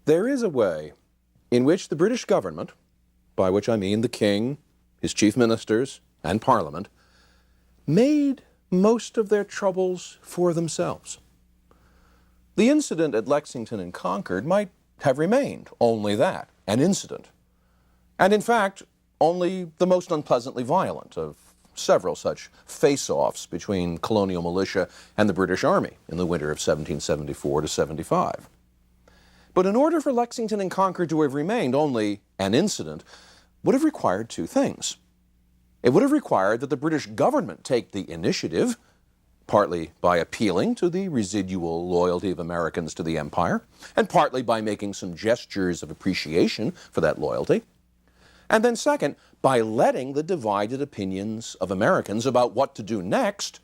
There is a way in which the British government, by which I mean the King, his chief ministers, and Parliament, made most of their troubles for themselves. The incident at Lexington and Concord might have remained only that, an incident, and in fact, only the most unpleasantly violent of several such face-offs between colonial militia and the British Army in the winter of 1774 to 75. But in order for Lexington and Concord to have remained only an incident, would have required two things. It would have required that the British government take the initiative, partly by appealing to the residual loyalty of Americans to the empire, and partly by making some gestures of appreciation for that loyalty. And then second, by letting the divided opinions of Americans about what to do next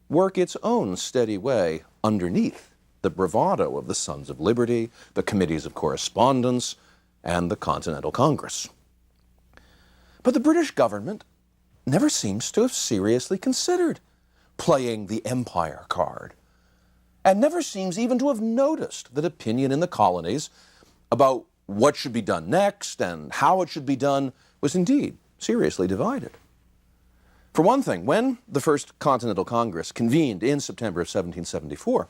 work its own steady way underneath the bravado of the Sons of Liberty, the Committees of Correspondence, and the Continental Congress. But the British government never seems to have seriously considered playing the empire card, and never seems even to have noticed that opinion in the colonies about what should be done next and how it should be done was indeed seriously divided. For one thing, when the First Continental Congress convened in September of 1774,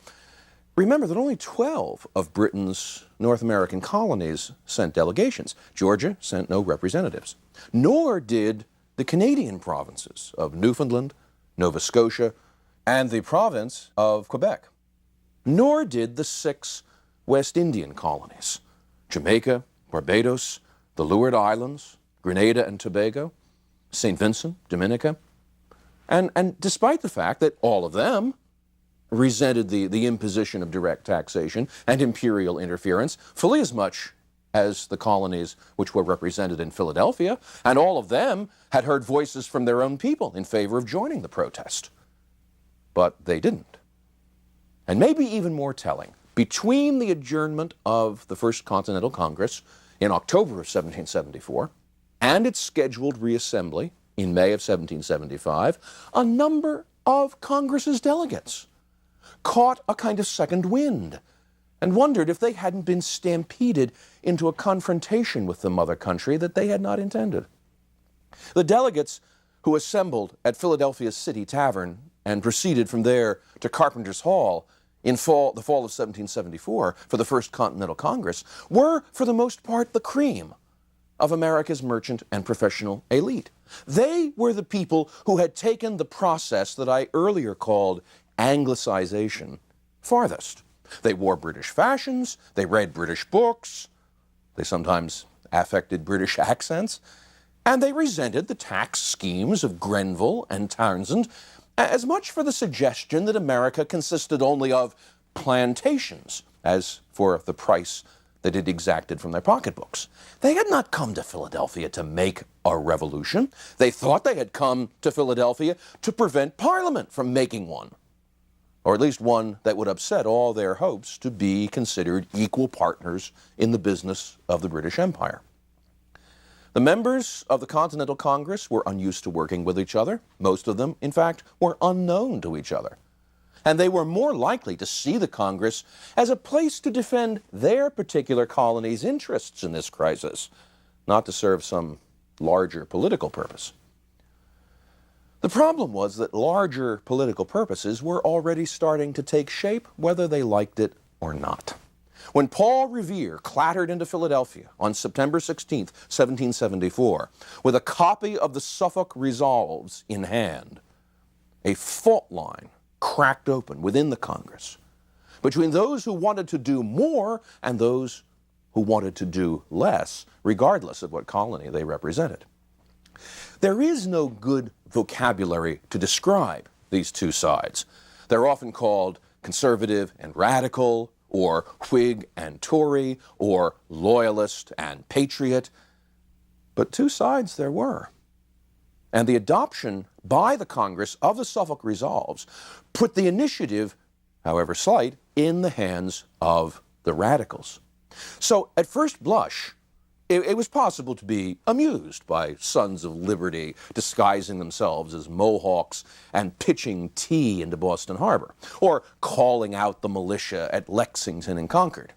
remember that only 12 of Britain's North American colonies sent delegations. Georgia sent no representatives, nor did the Canadian provinces of Newfoundland, Nova Scotia, and the province of Quebec, nor did the 6 West Indian colonies, Jamaica, Barbados, the Leeward Islands, Grenada and Tobago, St. Vincent, Dominica, and despite the fact that all of them resented the imposition of direct taxation and imperial interference fully as much as the colonies which were represented in Philadelphia, and all of them had heard voices from their own people in favor of joining the protest. But they didn't. And maybe even more telling, between the adjournment of the First Continental Congress in October of 1774 and its scheduled reassembly in May of 1775, a number of Congress's delegates caught a kind of second wind and wondered if they hadn't been stampeded into a confrontation with the mother country that they had not intended. The delegates who assembled at Philadelphia's City Tavern and proceeded from there to Carpenter's Hall in the fall of 1774 for the First Continental Congress were, for the most part, the cream of America's merchant and professional elite. They were the people who had taken the process that I earlier called Anglicization farthest. They wore British fashions, they read British books, they sometimes affected British accents, and they resented the tax schemes of Grenville and Townsend as much for the suggestion that America consisted only of plantations as for the price that it exacted from their pocketbooks. They had not come to Philadelphia to make a revolution. They thought they had come to Philadelphia to prevent Parliament from making one, or at least one that would upset all their hopes to be considered equal partners in the business of the British Empire. The members of the Continental Congress were unused to working with each other. Most of them, in fact, were unknown to each other. And they were more likely to see the Congress as a place to defend their particular colony's interests in this crisis, not to serve some larger political purpose. The problem was that larger political purposes were already starting to take shape, whether they liked it or not. When Paul Revere clattered into Philadelphia on September 16, 1774, with a copy of the Suffolk Resolves in hand, a fault line cracked open within the Congress between those who wanted to do more and those who wanted to do less, regardless of what colony they represented. There is no good vocabulary to describe these two sides. They're often called conservative and radical, or Whig and Tory, or loyalist and patriot. But two sides there were. And the adoption by the Congress of the Suffolk Resolves put the initiative, however slight, in the hands of the radicals. So at first blush, it was possible to be amused by Sons of Liberty disguising themselves as Mohawks and pitching tea into Boston Harbor, or calling out the militia at Lexington and Concord.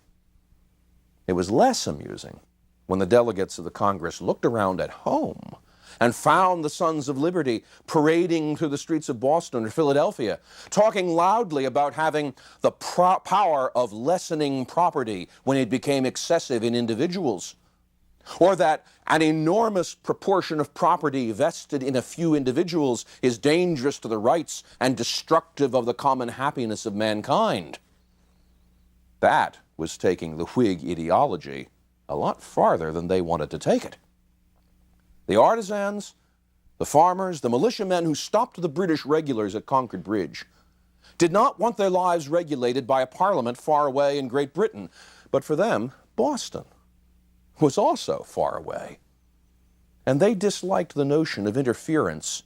It was less amusing when the delegates of the Congress looked around at home and found the Sons of Liberty parading through the streets of Boston or Philadelphia, talking loudly about having the power of lessening property when it became excessive in individuals, or that an enormous proportion of property vested in a few individuals is dangerous to the rights and destructive of the common happiness of mankind. That was taking the Whig ideology a lot farther than they wanted to take it. The artisans, the farmers, the militiamen who stopped the British regulars at Concord Bridge did not want their lives regulated by a parliament far away in Great Britain, but for them, Boston was also far away. And they disliked the notion of interference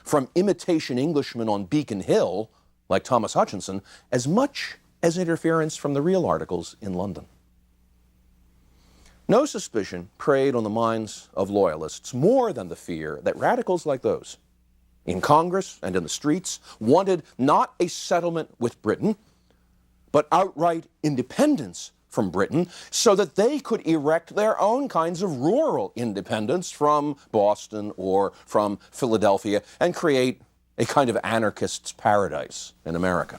from imitation Englishmen on Beacon Hill, like Thomas Hutchinson, as much as interference from the real articles in London. No suspicion preyed on the minds of Loyalists more than the fear that radicals like those in Congress and in the streets wanted not a settlement with Britain, but outright independence from Britain so that they could erect their own kinds of rural independence from Boston or from Philadelphia and create a kind of anarchist's paradise in America.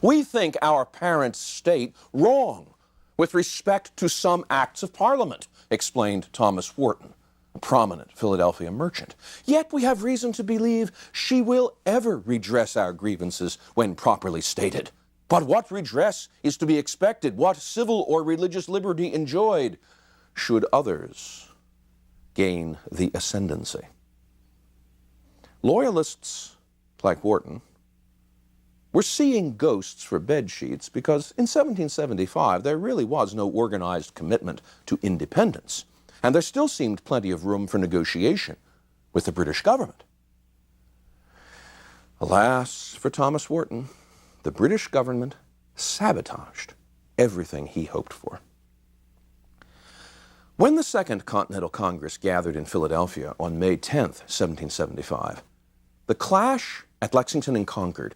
We think our parent state wrong with respect to some acts of Parliament, explained Thomas Wharton, a prominent Philadelphia merchant. Yet we have reason to believe she will ever redress our grievances when properly stated. But what redress is to be expected? What civil or religious liberty enjoyed should others gain the ascendancy? Loyalists like Wharton were seeing ghosts for bed sheets because in 1775 there really was no organized commitment to independence, and there still seemed plenty of room for negotiation with the British government. Alas for Thomas Wharton, the British government sabotaged everything he hoped for. When the Second Continental Congress gathered in Philadelphia on May 10th, 1775, the clash at Lexington and Concord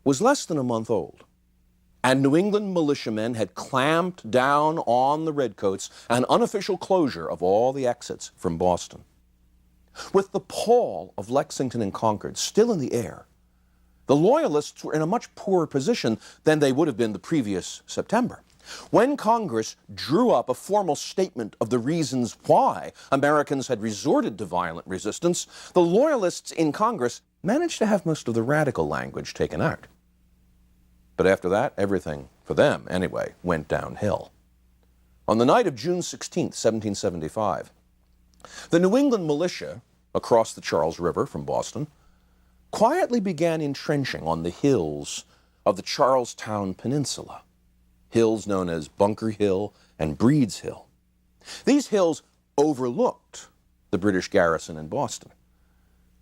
was less than a month old, and New England militiamen had clamped down on the Redcoats an unofficial closure of all the exits from Boston. With the pall of Lexington and Concord still in the air, the Loyalists were in a much poorer position than they would have been the previous September. When Congress drew up a formal statement of the reasons why Americans had resorted to violent resistance, the Loyalists in Congress managed to have most of the radical language taken out. But after that, everything, for them anyway, went downhill. On the night of June 16, 1775, the New England militia across the Charles River from Boston quietly began entrenching on the hills of the Charlestown Peninsula, hills known as Bunker Hill and Breed's Hill. These hills overlooked the British garrison in Boston.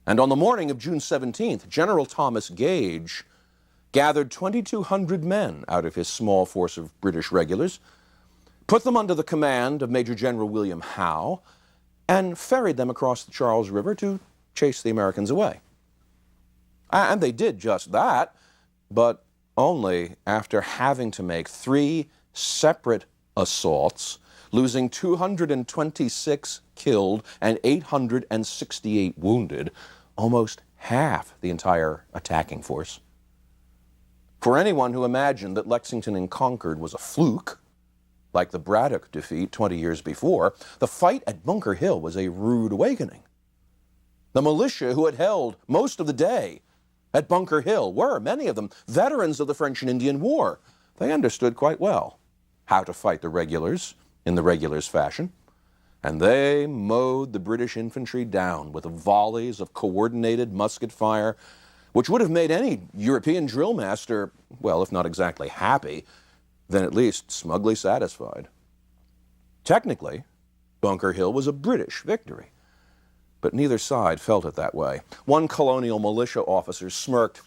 And on the morning of June 17th, General Thomas Gage gathered 2,200 men out of his small force of British regulars, put them under the command of Major General William Howe, and ferried them across the Charles River to chase the Americans away. And they did just that, but only after having to make 3 separate assaults, losing 226 killed and 868 wounded, almost half the entire attacking force. For anyone who imagined that Lexington and Concord was a fluke, like the Braddock defeat 20 years before, the fight at Bunker Hill was a rude awakening. The militia who had held most of the day at Bunker Hill were, many of them, veterans of the French and Indian War. They understood quite well how to fight the regulars in the regulars' fashion, and they mowed the British infantry down with volleys of coordinated musket fire, which would have made any European drill master, well, if not exactly happy, then at least smugly satisfied. Technically, Bunker Hill was a British victory, but neither side felt it that way. One colonial militia officer smirked,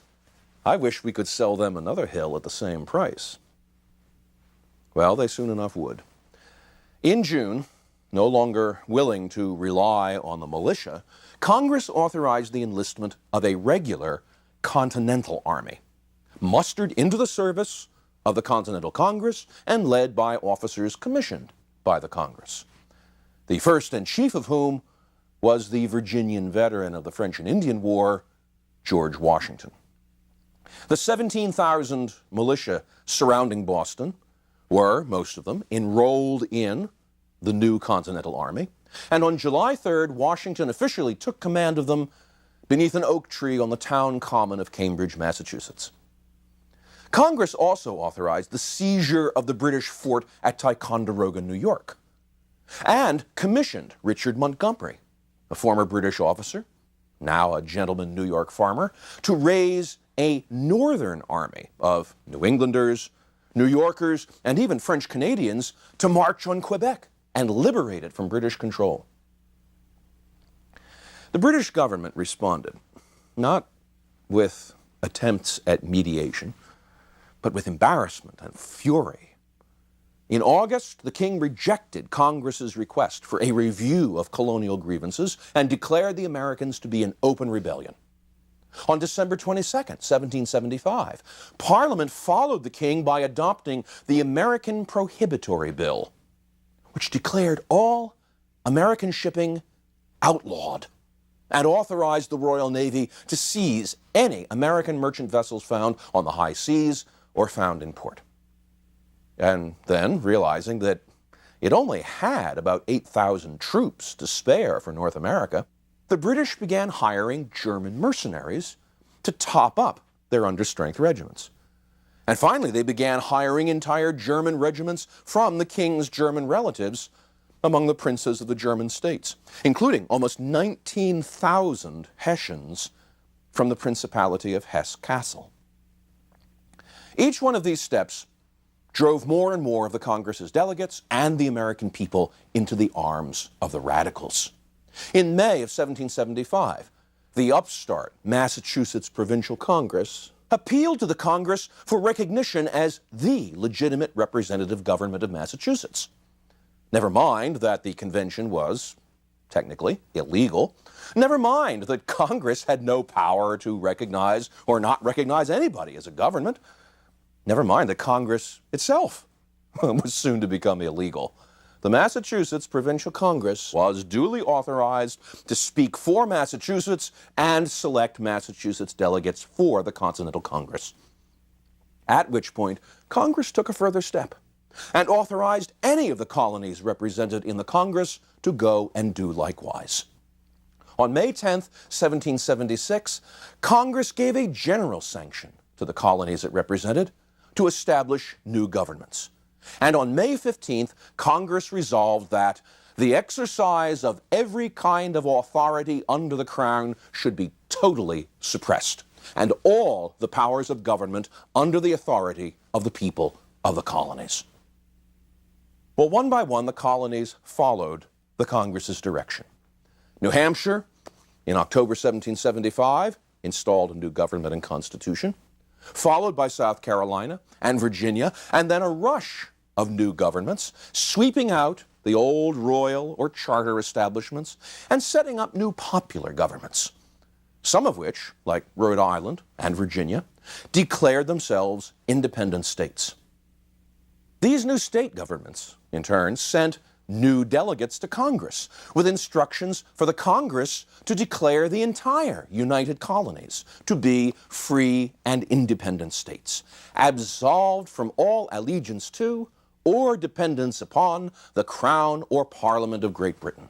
"I wish we could sell them another hill at the same price." Well, they soon enough would. In June, no longer willing to rely on the militia, Congress authorized the enlistment of a regular Continental Army, mustered into the service of the Continental Congress and led by officers commissioned by the Congress, the first and chief of whom was the Virginian veteran of the French and Indian War, George Washington. The 17,000 militia surrounding Boston were, most of them, enrolled in the new Continental Army, and on July 3rd, Washington officially took command of them beneath an oak tree on the town common of Cambridge, Massachusetts. Congress also authorized the seizure of the British fort at Ticonderoga, New York, and commissioned Richard Montgomery, a former British officer, now a gentleman New York farmer, to raise a northern army of New Englanders, New Yorkers, and even French Canadians to march on Quebec and liberate it from British control. The British government responded, not with attempts at mediation, but with embarrassment and fury. In August, the king rejected Congress's request for a review of colonial grievances and declared the Americans to be in open rebellion. On December 22, 1775, Parliament followed the king by adopting the American Prohibitory Bill, which declared all American shipping outlawed and authorized the Royal Navy to seize any American merchant vessels found on the high seas or found in port. And then, realizing that it only had about 8,000 troops to spare for North America, the British began hiring German mercenaries to top up their understrength regiments. And finally, they began hiring entire German regiments from the king's German relatives among the princes of the German states, including almost 19,000 Hessians from the Principality of Hesse-Kassel. Each one of these steps drove more and more of the Congress's delegates and the American people into the arms of the radicals. In May of 1775, the upstart Massachusetts Provincial Congress appealed to the Congress for recognition as the legitimate representative government of Massachusetts. Never mind that the convention was, technically, illegal. Never mind that Congress had no power to recognize or not recognize anybody as a government. Never mind that Congress itself was soon to become illegal. The Massachusetts Provincial Congress was duly authorized to speak for Massachusetts and select Massachusetts delegates for the Continental Congress. At which point, Congress took a further step and authorized any of the colonies represented in the Congress to go and do likewise. On May 10, 1776, Congress gave a general sanction to the colonies it represented to establish new governments. And on May 15th, Congress resolved that the exercise of every kind of authority under the Crown should be totally suppressed, and all the powers of government under the authority of the people of the colonies. Well, one by one, the colonies followed the Congress's direction. New Hampshire, in October 1775, installed a new government and constitution, followed by South Carolina and Virginia, and then a rush of new governments, sweeping out the old royal or charter establishments and setting up new popular governments, some of which, like Rhode Island and Virginia, declared themselves independent states. These new state governments, in turn, sent new delegates to Congress with instructions for the Congress to declare the entire United Colonies to be free and independent states, absolved from all allegiance to or dependence upon the Crown or Parliament of Great Britain.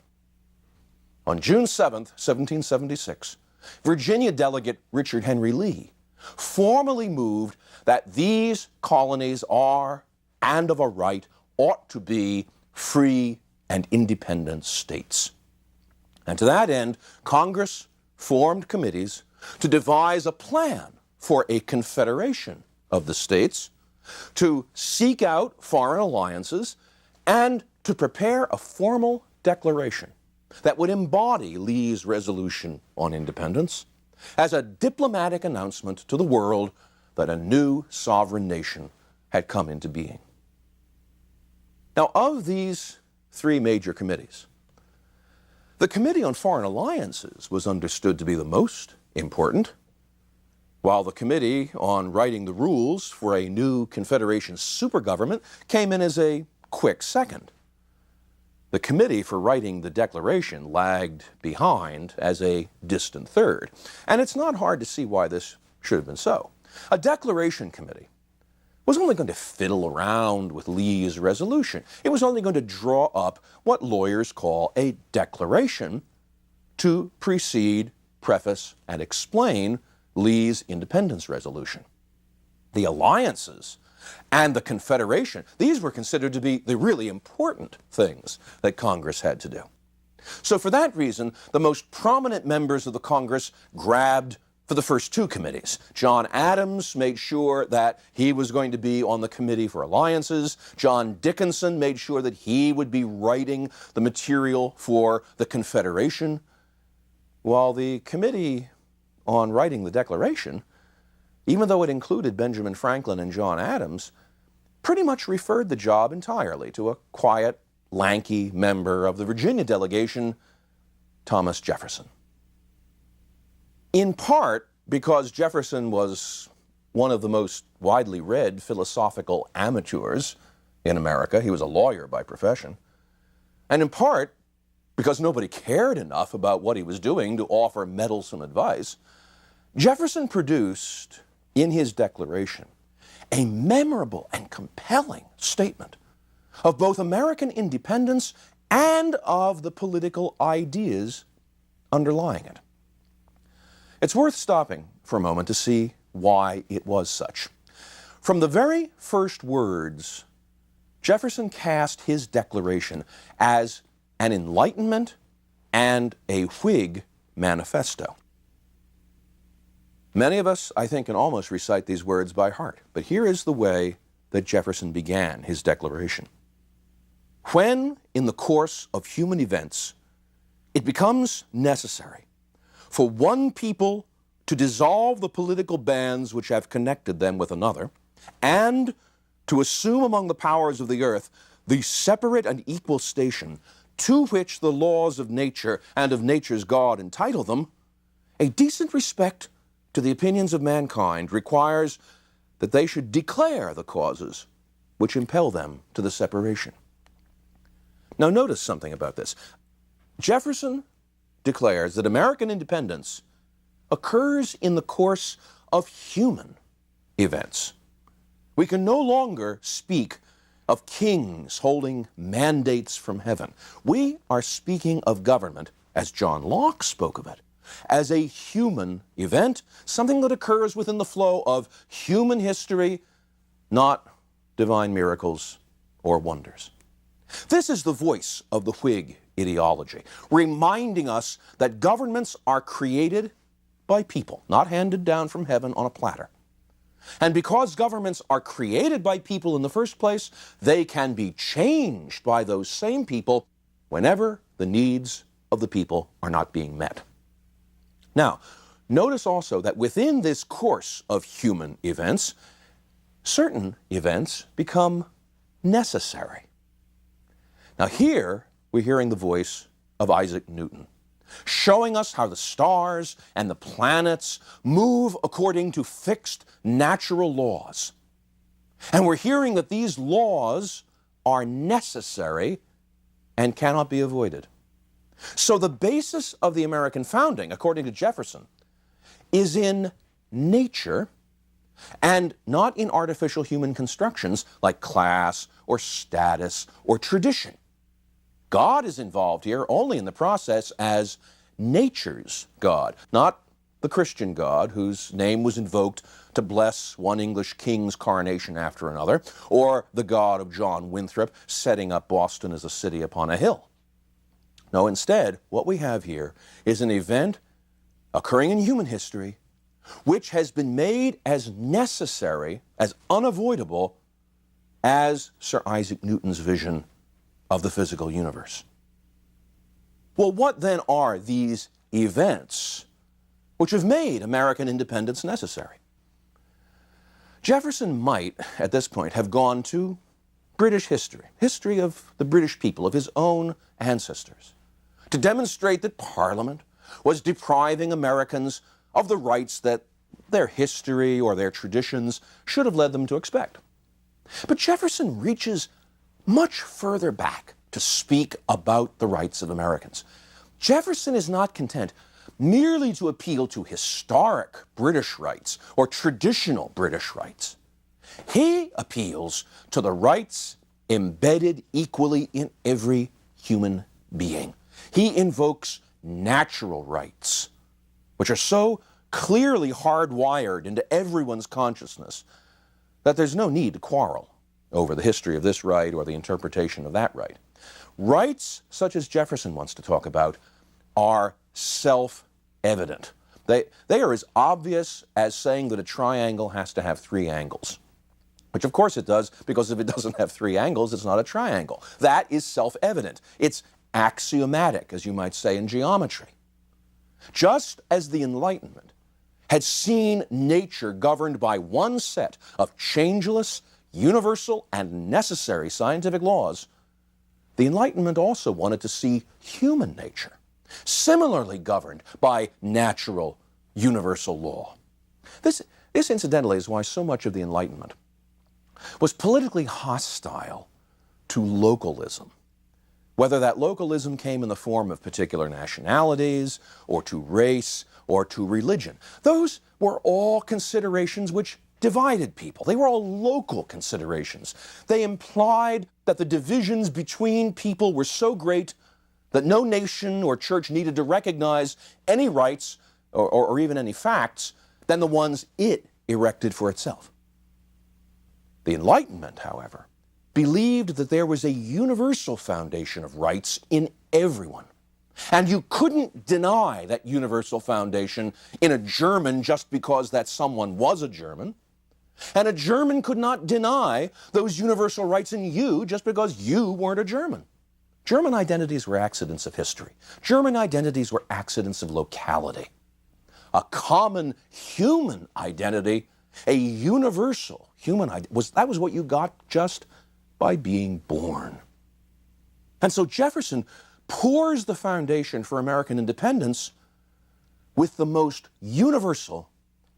On June 7, 1776, Virginia delegate Richard Henry Lee formally moved that these colonies are, and of a right, ought to be free and independent states. And to that end, Congress formed committees to devise a plan for a confederation of the states, to seek out foreign alliances, and to prepare a formal declaration that would embody Lee's resolution on independence as a diplomatic announcement to the world that a new sovereign nation had come into being. Now, of these three major committees, the Committee on Foreign Alliances was understood to be the most important, while the Committee on Writing the Rules for a New Confederation Supergovernment came in as a quick second. The Committee for Writing the Declaration lagged behind as a distant third, and it's not hard to see why this should have been so. A Declaration Committee was only going to fiddle around with Lee's resolution. It was only going to draw up what lawyers call a declaration to precede, preface, and explain Lee's independence resolution. The alliances and the Confederation, these were considered to be the really important things that Congress had to do. So for that reason, the most prominent members of the Congress grabbed for the first two committees. John Adams made sure that he was going to be on the Committee for Alliances. John Dickinson made sure that he would be writing the material for the Confederation, while the Committee on Writing the Declaration, even though it included Benjamin Franklin and John Adams, pretty much referred the job entirely to a quiet, lanky member of the Virginia delegation, Thomas Jefferson. In part because Jefferson was one of the most widely read philosophical amateurs in America. He was a lawyer by profession. And in part because nobody cared enough about what he was doing to offer meddlesome advice, Jefferson produced in his declaration a memorable and compelling statement of both American independence and of the political ideas underlying it. It's worth stopping for a moment to see why it was such. From the very first words, Jefferson cast his declaration as an Enlightenment and a Whig manifesto. Many of us, I think, can almost recite these words by heart, but here is the way that Jefferson began his declaration. When, in the course of human events, it becomes necessary for one people to dissolve the political bands which have connected them with another, and to assume among the powers of the earth the separate and equal station to which the laws of nature and of nature's God entitle them, a decent respect to the opinions of mankind requires that they should declare the causes which impel them to the separation. Now notice something about this. Jefferson declares that American independence occurs in the course of human events. We can no longer speak of kings holding mandates from heaven. We are speaking of government, as John Locke spoke of it, as a human event, something that occurs within the flow of human history, not divine miracles or wonders. This is the voice of the Whig ideology, reminding us that governments are created by people, not handed down from heaven on a platter. And because governments are created by people in the first place, they can be changed by those same people whenever the needs of the people are not being met. Now, notice also that within this course of human events, certain events become necessary. Now here, we're hearing the voice of Isaac Newton, showing us how the stars and the planets move according to fixed natural laws. And we're hearing that these laws are necessary and cannot be avoided. So the basis of the American founding, according to Jefferson, is in nature and not in artificial human constructions like class or status or tradition. God is involved here only in the process as nature's God, not the Christian God whose name was invoked to bless one English king's coronation after another, or the God of John Winthrop setting up Boston as a city upon a hill. No, instead, what we have here is an event occurring in human history which has been made as necessary, as unavoidable, as Sir Isaac Newton's vision of the physical universe. Well, what then are these events which have made American independence necessary? Jefferson might, at this point, have gone to British history of the British people, of his own ancestors, to demonstrate that Parliament was depriving Americans of the rights that their history or their traditions should have led them to expect. But Jefferson reaches much further back to speak about the rights of Americans. Jefferson is not content merely to appeal to historic British rights or traditional British rights. He appeals to the rights embedded equally in every human being. He invokes natural rights, which are so clearly hardwired into everyone's consciousness that there's no need to quarrel over the history of this right or the interpretation of that right. Rights such as Jefferson wants to talk about are self-evident. They are as obvious as saying that a triangle has to have 3 angles, which of course it does, because if it doesn't have 3 angles, it's not a triangle. That is self-evident. It's axiomatic, as you might say in geometry. Just as the Enlightenment had seen nature governed by one set of changeless, universal, and necessary scientific laws, the Enlightenment also wanted to see human nature similarly governed by natural, universal law. This incidentally, is why so much of the Enlightenment was politically hostile to localism. Whether that localism came in the form of particular nationalities, or to race, or to religion. Those were all considerations which divided people. They were all local considerations. They implied that the divisions between people were so great that no nation or church needed to recognize any rights or even any facts than the ones it erected for itself. The Enlightenment, however, believed that there was a universal foundation of rights in everyone. And you couldn't deny that universal foundation in a German just because that someone was a German. And a German could not deny those universal rights in you just because you weren't a German. German identities were accidents of history. German identities were accidents of locality. A common human identity, a universal human identity, that was what you got just by being born. And so Jefferson pours the foundation for American independence with the most universal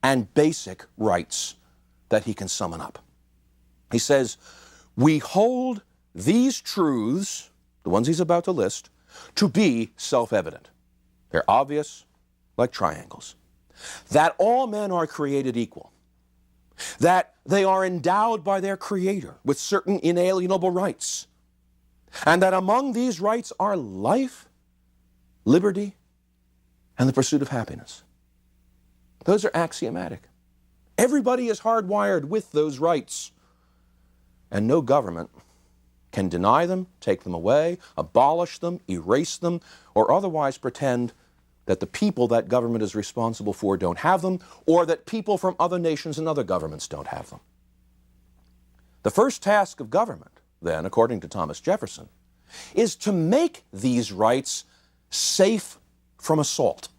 and basic rights that he can summon up. He says, we hold these truths, the ones he's about to list, to be self-evident. They're obvious, like triangles. That all men are created equal. That they are endowed by their Creator with certain inalienable rights. And that among these rights are life, liberty, and the pursuit of happiness. Those are axiomatic. Everybody is hardwired with those rights. And no government can deny them, take them away, abolish them, erase them, or otherwise pretend that the people that government is responsible for don't have them, or that people from other nations and other governments don't have them. The first task of government, then, according to Thomas Jefferson, is to make these rights safe from assault.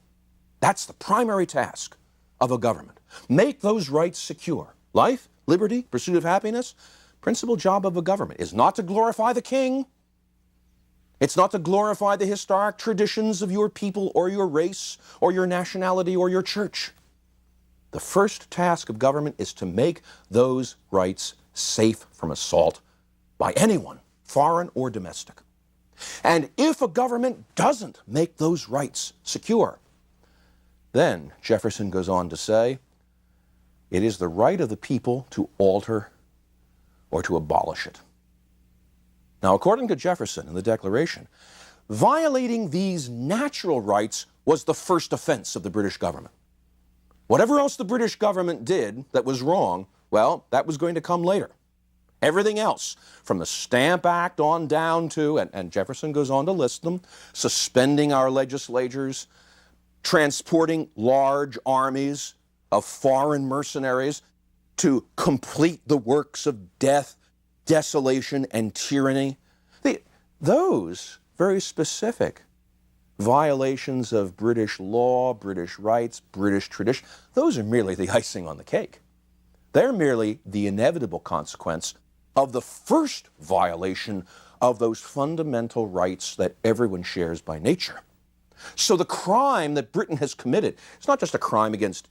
That's the primary task of a government. Make those rights secure. Life, liberty, pursuit of happiness. Principal job of a government is not to glorify the king. It's not to glorify the historic traditions of your people or your race or your nationality or your church. The first task of government is to make those rights safe from assault by anyone, foreign or domestic. And if a government doesn't make those rights secure, then, Jefferson goes on to say, it is the right of the people to alter or to abolish it. Now, according to Jefferson in the Declaration, violating these natural rights was the first offense of the British government. Whatever else the British government did that was wrong, well, that was going to come later. Everything else, from the Stamp Act on down to, and Jefferson goes on to list them, suspending our legislatures, transporting large armies of foreign mercenaries to complete the works of death, desolation, and tyranny. Those very specific violations of British law, British rights, British tradition, those are merely the icing on the cake. They're merely the inevitable consequence of the first violation of those fundamental rights that everyone shares by nature. So the crime that Britain has committed is not just a crime against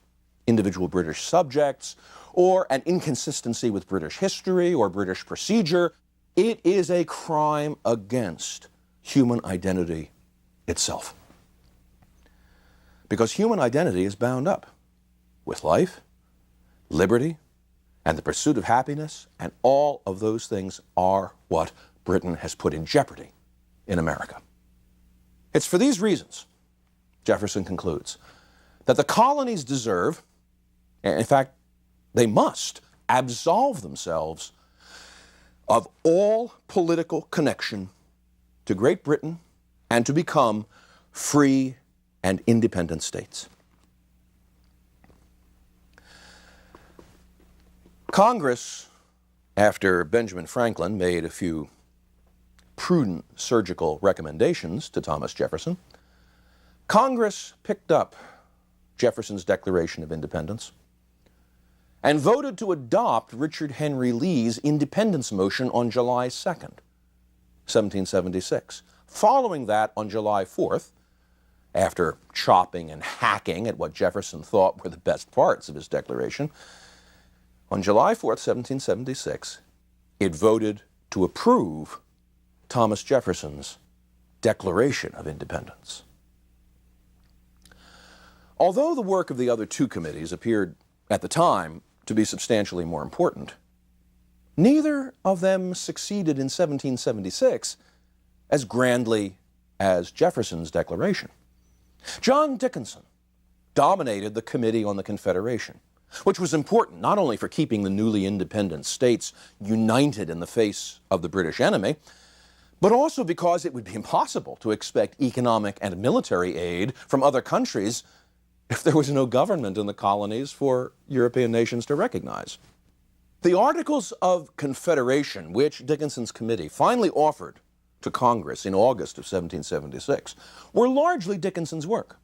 individual British subjects, or an inconsistency with British history or British procedure. It is a crime against human identity itself. Because human identity is bound up with life, liberty, and the pursuit of happiness, and all of those things are what Britain has put in jeopardy in America. It's for these reasons, Jefferson concludes, that the colonies deserve, and in fact, they must, absolve themselves of all political connection to Great Britain and to become free and independent states. Congress, after Benjamin Franklin made a few prudent surgical recommendations to Thomas Jefferson, Congress picked up Jefferson's Declaration of Independence and voted to adopt Richard Henry Lee's independence motion on July 2nd, 1776. Following that, on July 4th, after chopping and hacking at what Jefferson thought were the best parts of his declaration, on July 4th, 1776, it voted to approve Thomas Jefferson's Declaration of Independence. Although the work of the other two committees appeared at the time to be substantially more important, neither of them succeeded in 1776 as grandly as Jefferson's declaration. John Dickinson dominated the Committee on the Confederation, which was important not only for keeping the newly independent states united in the face of the British enemy, but also because it would be impossible to expect economic and military aid from other countries if there was no government in the colonies for European nations to recognize. The Articles of Confederation, which Dickinson's committee finally offered to Congress in August of 1776, were largely Dickinson's work,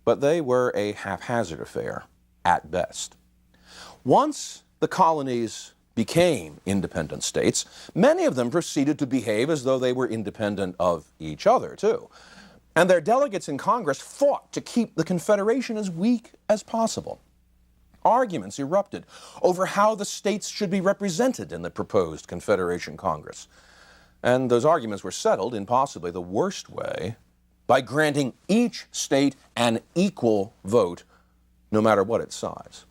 but they were a haphazard affair at best. Once the colonies became independent states, many of them proceeded to behave as though they were independent of each other, too. And their delegates in Congress fought to keep the Confederation as weak as possible. Arguments erupted over how the states should be represented in the proposed Confederation Congress. And those arguments were settled in possibly the worst way by granting each state an equal vote, no matter what its size.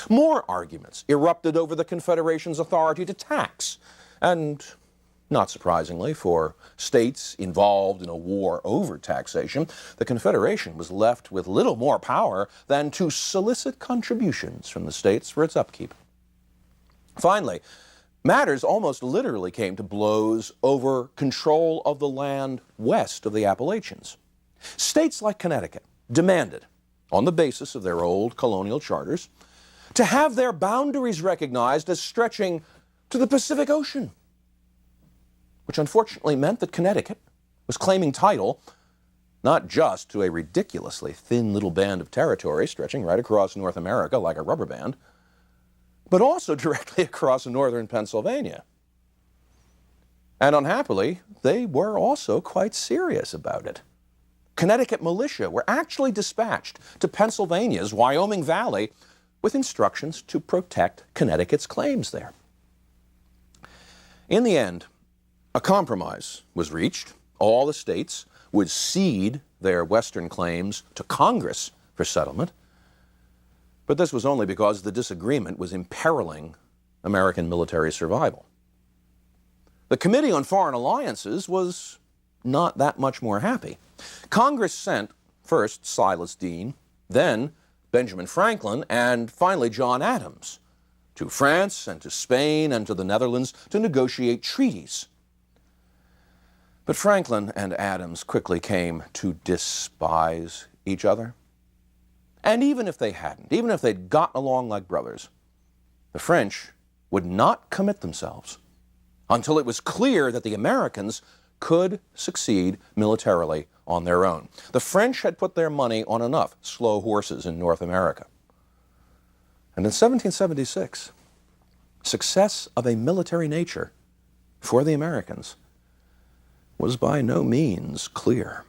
More arguments erupted over the Confederation's authority to tax, and not surprisingly, for states involved in a war over taxation, the Confederation was left with little more power than to solicit contributions from the states for its upkeep. Finally, matters almost literally came to blows over control of the land west of the Appalachians. States like Connecticut demanded, on the basis of their old colonial charters, to have their boundaries recognized as stretching to the Pacific Ocean, which unfortunately meant that Connecticut was claiming title not just to a ridiculously thin little band of territory stretching right across North America like a rubber band, but also directly across northern Pennsylvania. And unhappily, they were also quite serious about it. Connecticut militia were actually dispatched to Pennsylvania's Wyoming Valley with instructions to protect Connecticut's claims there. In the end, a compromise was reached. All the states would cede their western claims to Congress for settlement. But this was only because the disagreement was imperiling American military survival. The Committee on Foreign Alliances was not that much more happy. Congress sent first Silas Deane, then Benjamin Franklin, and finally John Adams to France and to Spain and to the Netherlands to negotiate treaties. But Franklin and Adams quickly came to despise each other. And even if they hadn't, even if they'd gotten along like brothers, the French would not commit themselves until it was clear that the Americans could succeed militarily on their own. The French had put their money on enough slow horses in North America. And in 1776, success of a military nature for the Americans was by no means clear.